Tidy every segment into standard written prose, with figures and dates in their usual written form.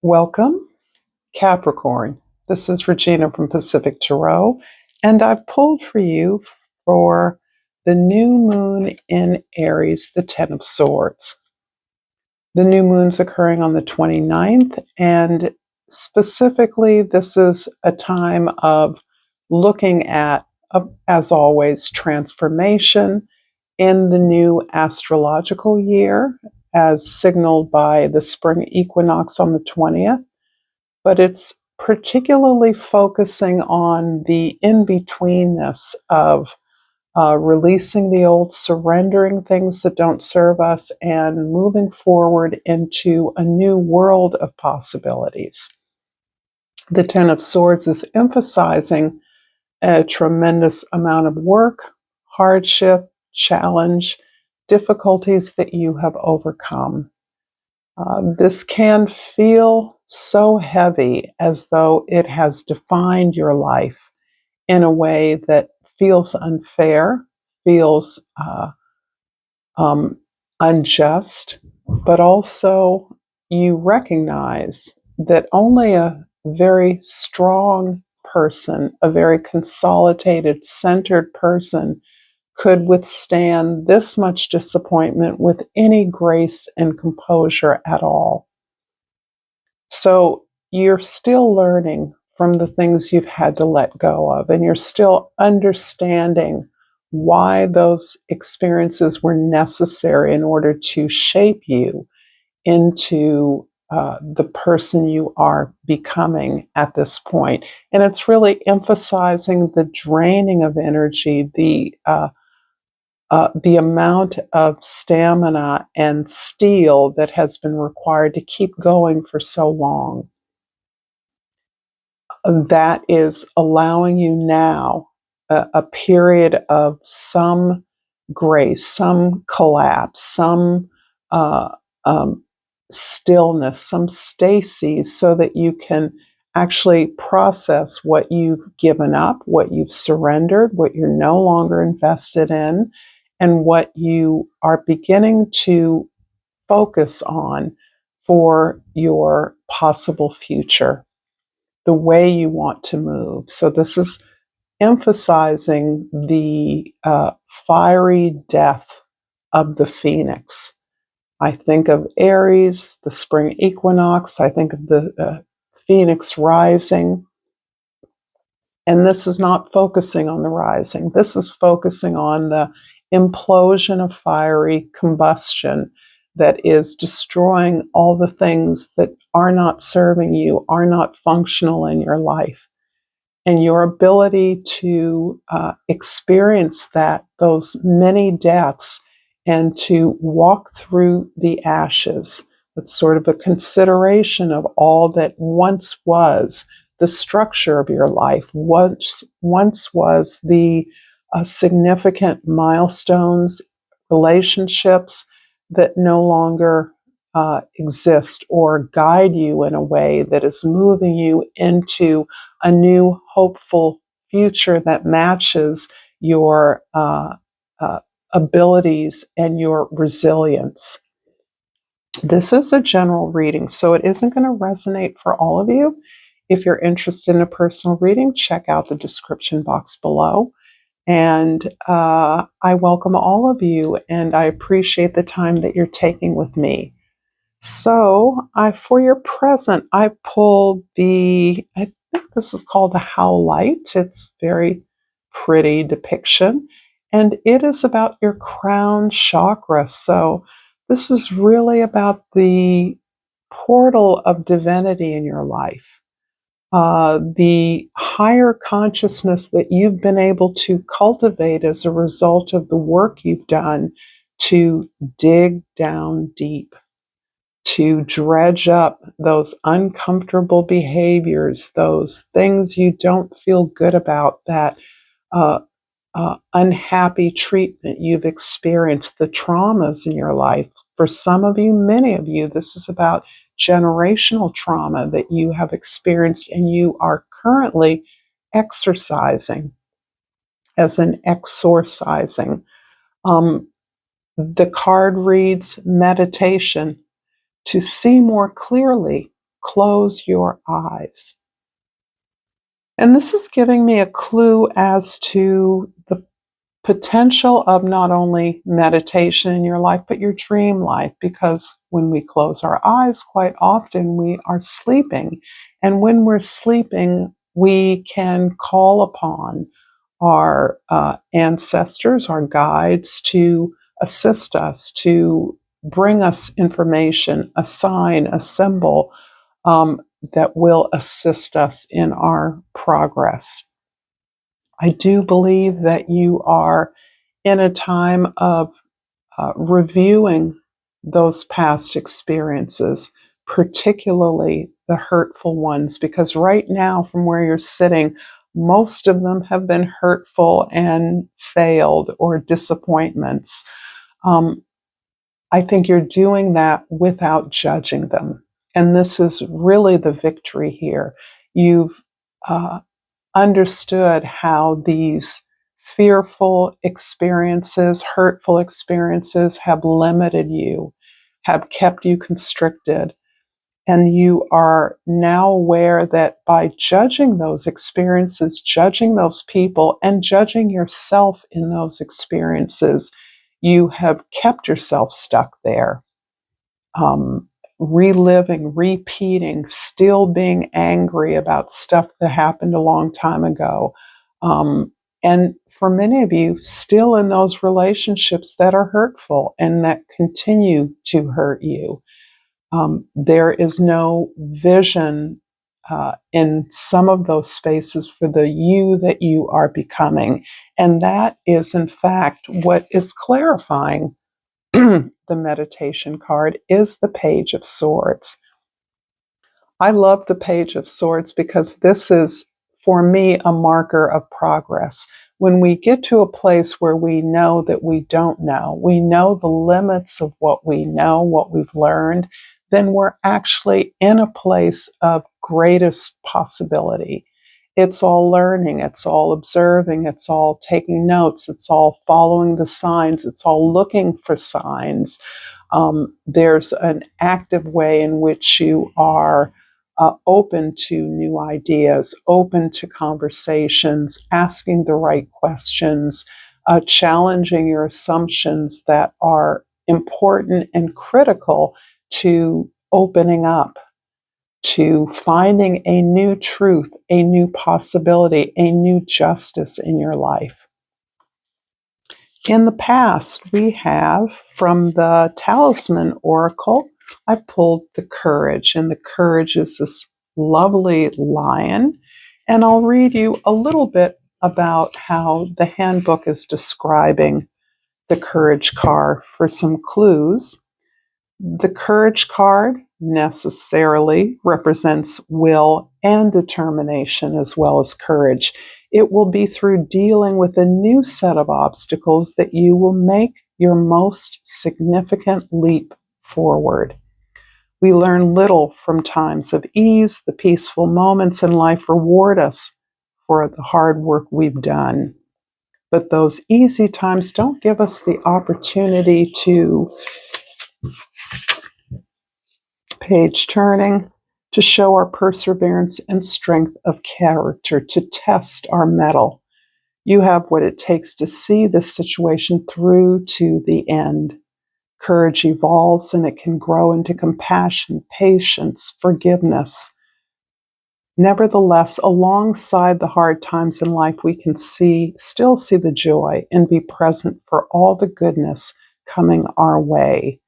Welcome, Capricorn. This is Regina from Pacific Tarot, and I've pulled for you for the new moon in Aries, the Ten of Swords. The new moon's occurring on the 29th, and specifically, this is a time of looking at, as always, transformation in the new astrological year, as signaled by the spring equinox on the 20th. But it's particularly focusing on the in-betweenness of releasing the old, surrendering things that don't serve us, and moving forward into a new world of possibilities. The Ten of Swords is emphasizing a tremendous amount of work, hardship, challenge, difficulties that you have overcome. This can feel so heavy, as though it has defined your life in a way that feels unfair, feels unjust, but also you recognize that only a very strong person, a very consolidated, centered person, could withstand this much disappointment with any grace and composure at all. So you're still learning from the things you've had to let go of, and you're still understanding why those experiences were necessary in order to shape you into the person you are becoming at this point. And it's really emphasizing the draining of energy, the amount of stamina and steel that has been required to keep going for so long. That is allowing you now a period of some grace, some collapse, some stillness, some stasis, so that you can actually process what you've given up, what you've surrendered, what you're no longer invested in, and what you are beginning to focus on for your possible future, the way you want to move. So this is emphasizing the fiery death of the phoenix. I think of Aries, the spring equinox. I think of the phoenix rising. And this is not focusing on the rising. This is focusing on the implosion of fiery combustion that is destroying all the things that are not serving you, are not functional in your life. And your ability to experience those many deaths, and to walk through the ashes. That's sort of a consideration of all that once was the structure of your life, once was the significant milestones, relationships that no longer exist or guide you in a way that is moving you into a new hopeful future that matches your abilities and your resilience. This is a general reading, so it isn't going to resonate for all of you. If you're interested in a personal reading, check out the description box below. And I welcome all of you, and I appreciate the time that you're taking with me. So for your present, I pulled I think this is called the Howlite. It's very pretty depiction, and it is about your crown chakra. So this is really about the portal of divinity in your life, the higher consciousness that you've been able to cultivate as a result of the work you've done to dig down deep, to dredge up those uncomfortable behaviors, those things you don't feel good about, that unhappy treatment you've experienced, the traumas in your life. For some of you, many of you, this is about generational trauma that you have experienced and you are currently exercising as an exorcising. The card reads meditation. To see more clearly, close your eyes. And this is giving me a clue as to the potential of not only meditation in your life, but your dream life, because when we close our eyes, quite often we are sleeping. And when we're sleeping, we can call upon our ancestors, our guides, to assist us, to bring us information, a sign, a symbol that will assist us in our progress. I do believe that you are in a time of reviewing those past experiences, particularly the hurtful ones, because right now, from where you're sitting, most of them have been hurtful and failed or disappointments. I think you're doing that without judging them. And this is really the victory here. You've understood how these fearful experiences, hurtful experiences have limited you, have kept you constricted. And you are now aware that by judging those experiences, judging those people, and judging yourself in those experiences, you have kept yourself stuck there. Reliving, repeating, still being angry about stuff that happened a long time ago. And for many of you, still in those relationships that are hurtful and that continue to hurt you. There is no vision in some of those spaces for the you that you are becoming. And that is, in fact, what is clarifying the meditation card is the Page of Swords. I love the Page of Swords because this is, for me, a marker of progress. When we get to a place where we know that we don't know, we know the limits of what we know, what we've learned, then we're actually in a place of greatest possibility. It's all learning, it's all observing, it's all taking notes, it's all following the signs, it's all looking for signs. There's an active way in which you are open to new ideas, open to conversations, asking the right questions, challenging your assumptions that are important and critical to opening up, to finding a new truth, a new possibility, a new justice in your life. In the past, we have, from the Talisman Oracle, I pulled the Courage, and the Courage is this lovely lion. And I'll read you a little bit about how the handbook is describing the Courage card for some clues. The Courage card necessarily represents will and determination as well as courage. It will be through dealing with a new set of obstacles that you will make your most significant leap forward. We learn little from times of ease. The peaceful moments in life reward us for the hard work we've done. But those easy times don't give us the opportunity to page turning, to show our perseverance and strength of character, to test our mettle. You have what it takes to see this situation through to the end. Courage evolves and it can grow into compassion, patience, forgiveness. Nevertheless, alongside the hard times in life, we can still see the joy and be present for all the goodness coming our way.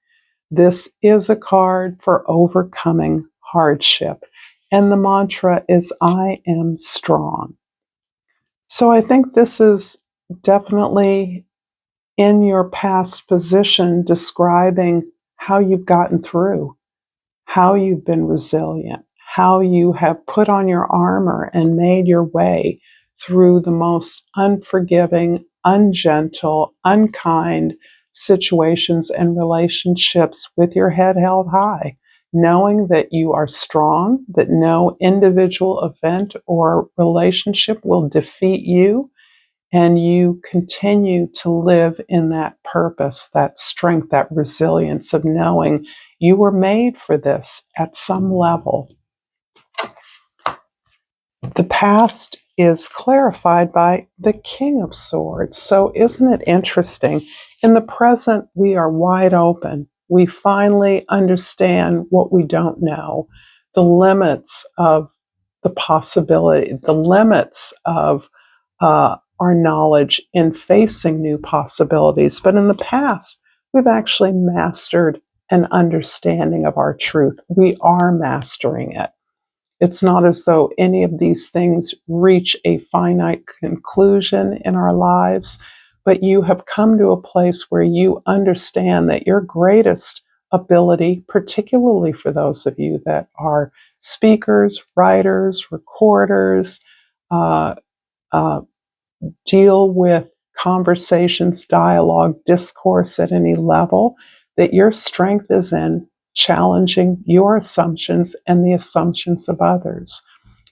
This is a card for overcoming hardship. And the mantra is, I am strong. So I think this is definitely in your past position describing how you've gotten through, how you've been resilient, how you have put on your armor and made your way through the most unforgiving, ungentle, unkind situations and relationships with your head held high, knowing that you are strong, that no individual event or relationship will defeat you, and you continue to live in that purpose, that strength, that resilience of knowing you were made for this at some level. The past is clarified by the King of Swords. So isn't it interesting? In the present, we are wide open. We finally understand what we don't know, the limits of the possibility, the limits of our knowledge in facing new possibilities. But in the past, we've actually mastered an understanding of our truth. We are mastering it. It's not as though any of these things reach a finite conclusion in our lives, but you have come to a place where you understand that your greatest ability, particularly for those of you that are speakers, writers, recorders, uh, uh, deal with conversations, dialogue, discourse at any level, that your strength is in challenging your assumptions and the assumptions of others.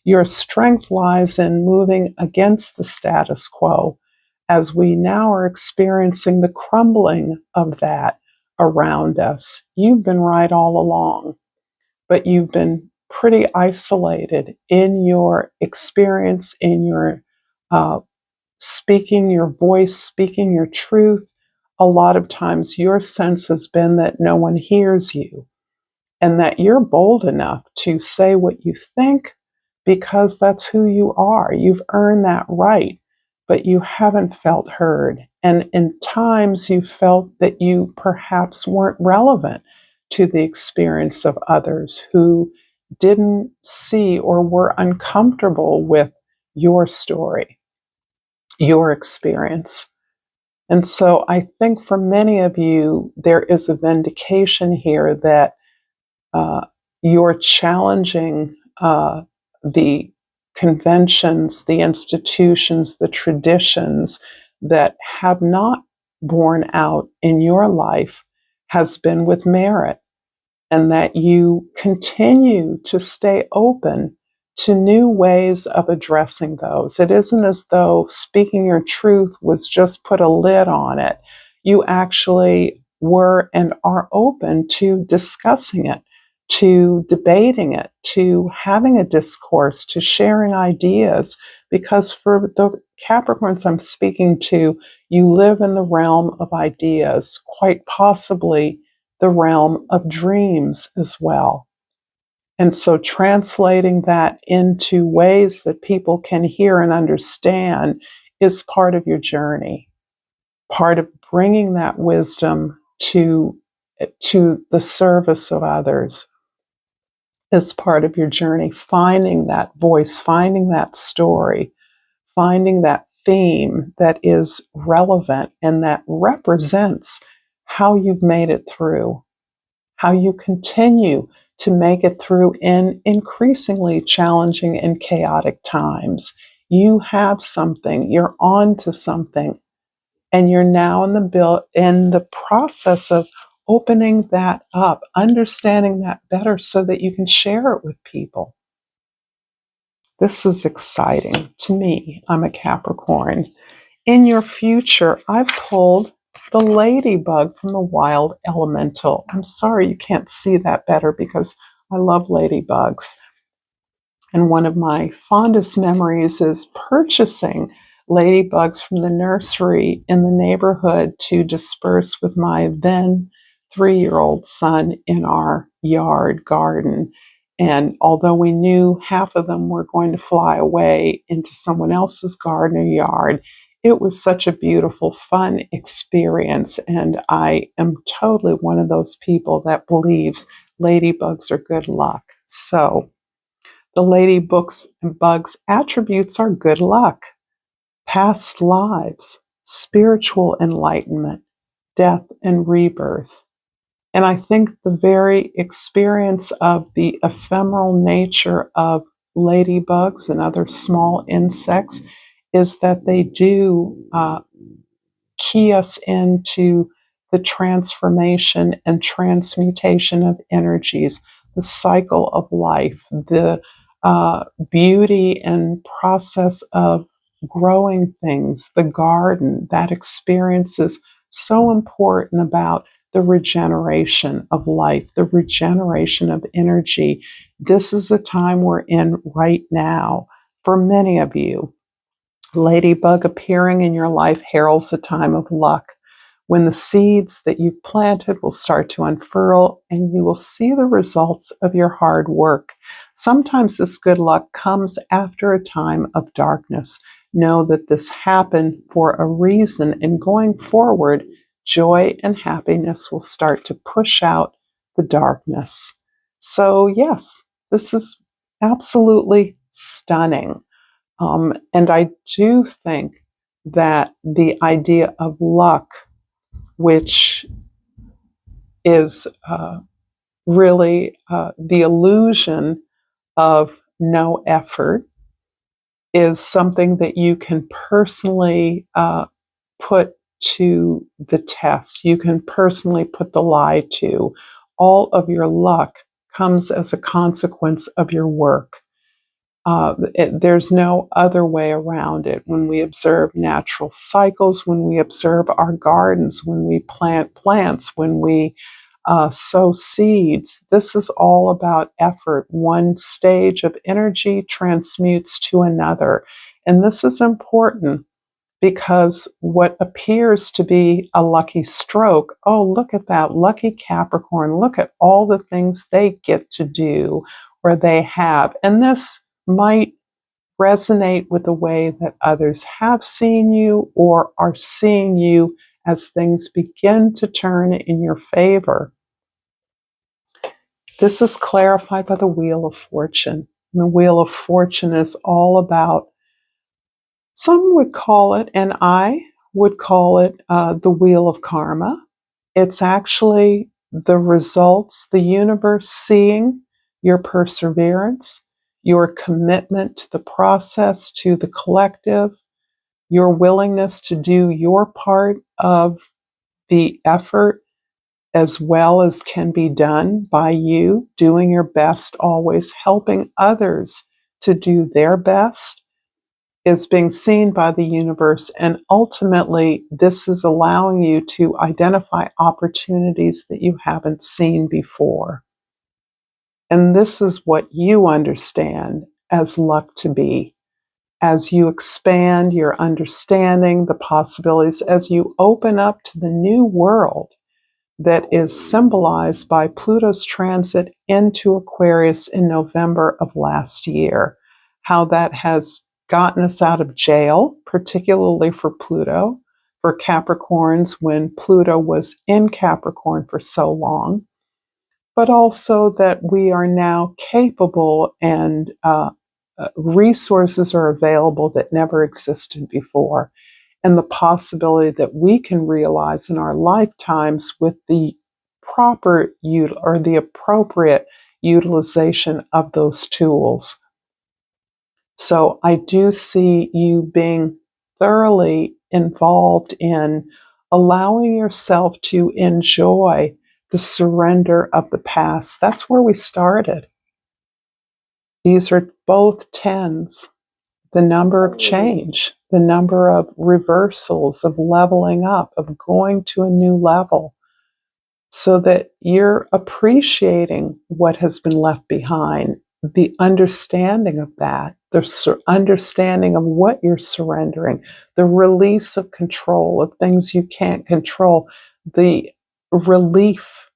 Your strength lies in moving against the status quo, as we now are experiencing the crumbling of that around us. You've been right all along, but you've been pretty isolated in your experience, in your speaking your voice, speaking your truth. A lot of times your sense has been that no one hears you and that you're bold enough to say what you think because that's who you are. You've earned that right, but you haven't felt heard. And in times you felt that you perhaps weren't relevant to the experience of others who didn't see or were uncomfortable with your story, your experience. And so I think for many of you, there is a vindication here that uh, you're challenging the conventions, the institutions, the traditions that have not borne out in your life has been with merit, and that you continue to stay open to new ways of addressing those. It isn't as though speaking your truth was just put a lid on it. You actually were and are open to discussing it, to debating it, to having a discourse, to sharing ideas, because for the Capricorns I'm speaking to, you live in the realm of ideas, quite possibly the realm of dreams as well. And so translating that into ways that people can hear and understand is part of your journey, part of bringing that wisdom to the service of others is part of your journey, finding that voice, finding that story, finding that theme that is relevant and that represents how you've made it through, how you continue to make it through in increasingly challenging and chaotic times. You have something, you're on to something, and you're now in the process of opening that up, understanding that better so that you can share it with people. This is exciting to me. I'm a Capricorn. In your future, I've pulled the ladybug from the wild elemental. I'm sorry you can't see that better because I love ladybugs. And one of my fondest memories is purchasing ladybugs from the nursery in the neighborhood to disperse with my then 3-year-old son in our yard garden. And although we knew half of them were going to fly away into someone else's garden or yard, it was such a beautiful, fun experience. And I am totally one of those people that believes ladybugs are good luck. So the ladybug's attributes are good luck, past lives, spiritual enlightenment, death and rebirth. And I think the very experience of the ephemeral nature of ladybugs and other small insects is that they do key us into the transformation and transmutation of energies, the cycle of life, the beauty and process of growing things, the garden. That experience is so important about the regeneration of life, the regeneration of energy. This is a time we're in right now for many of you, Ladybug appearing in your life heralds a time of luck, when the seeds that you've planted will start to unfurl and you will see the results of your hard work. Sometimes this good luck comes after a time of darkness. Know that this happened for a reason, and going forward, joy and happiness will start to push out the darkness. So yes, this is absolutely stunning. And I do think that the idea of luck, which is really the illusion of no effort, is something that you can personally put to the test. You can personally put the lie to. All of your luck comes as a consequence of your work. There's no other way around it. When we observe natural cycles, when we observe our gardens, when we plant plants, when we sow seeds, this is all about effort. One stage of energy transmutes to another. And this is important because what appears to be a lucky stroke, oh, look at that lucky Capricorn, look at all the things they get to do or they have. And this might resonate with the way that others have seen you or are seeing you as things begin to turn in your favor. This is clarified by the Wheel of Fortune. And the Wheel of Fortune is all about, some would call it, and I would call it, the Wheel of Karma. It's actually the results, the universe seeing your perseverance, your commitment to the process, to the collective, your willingness to do your part of the effort as well as can be done by you, doing your best, always helping others to do their best, is being seen by the universe. And ultimately, this is allowing you to identify opportunities that you haven't seen before. And this is what you understand as luck to be. As you expand your understanding, the possibilities, as you open up to the new world that is symbolized by Pluto's transit into Aquarius in November of last year, how that has gotten us out of jail, particularly for Pluto, for Capricorns when Pluto was in Capricorn for so long, but also that we are now capable and resources are available that never existed before. And the possibility that we can realize in our lifetimes with the proper or the appropriate utilization of those tools. So I do see you being thoroughly involved in allowing yourself to enjoy the surrender of the past. That's where we started. These are both tens. The number of change, the number of reversals, of leveling up, of going to a new level, so that you're appreciating what has been left behind, the understanding of that, the understanding of what you're surrendering, the release of control of things you can't control, the relief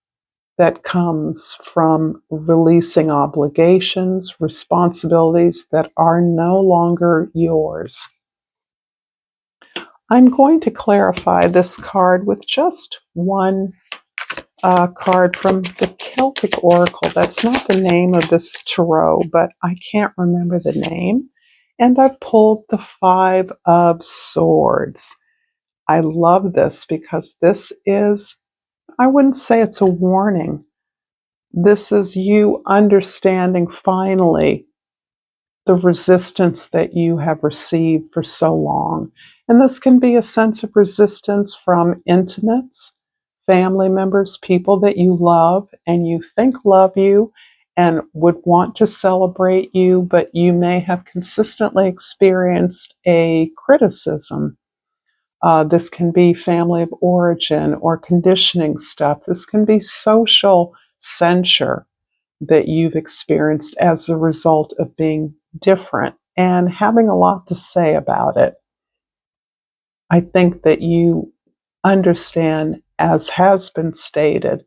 that comes from releasing obligations, responsibilities that are no longer yours. I'm going to clarify this card with just one card from the Celtic Oracle. That's not the name of this tarot, but I can't remember the name. And I pulled the Five of Swords. I love this because this is, I wouldn't say it's a warning. This is you understanding finally the resistance that you have received for so long. And this can be a sense of resistance from intimates, family members, people that you love and you think love you and would want to celebrate you, but you may have consistently experienced a criticism. This can be family of origin or conditioning stuff. This can be social censure that you've experienced as a result of being different and having a lot to say about it. I think that you understand, as has been stated,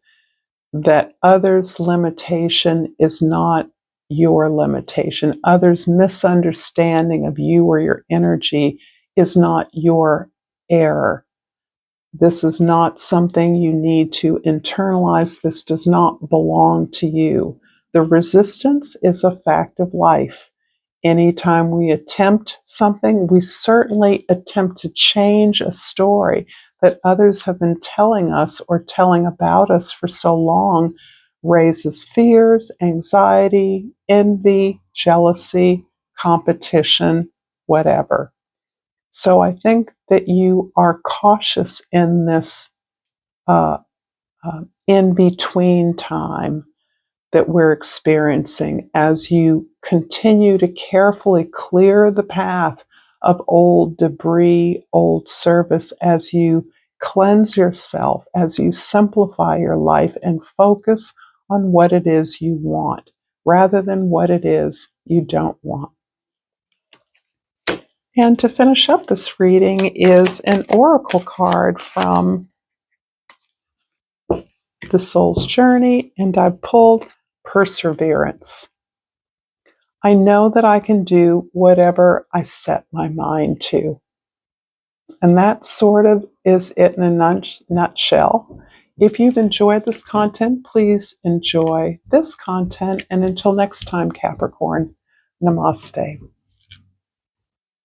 that others' limitation is not your limitation. Others' misunderstanding of you or your energy is not your error. This is not something you need to internalize. This does not belong to you. The resistance is a fact of life. Anytime we attempt something, we certainly attempt to change a story that others have been telling us or telling about us for so long, raises fears, anxiety, envy, jealousy, competition, whatever. So I think that you are cautious in this in between time that we're experiencing as you continue to carefully clear the path of old debris, old service, as you cleanse yourself, as you simplify your life and focus on what it is you want rather than what it is you don't want. And to finish up this reading is an oracle card from the Soul's Journey, and I pulled Perseverance. I know that I can do whatever I set my mind to. And that sort of is it in a nutshell. If you've enjoyed this content, please enjoy this content. And until next time, Capricorn, namaste.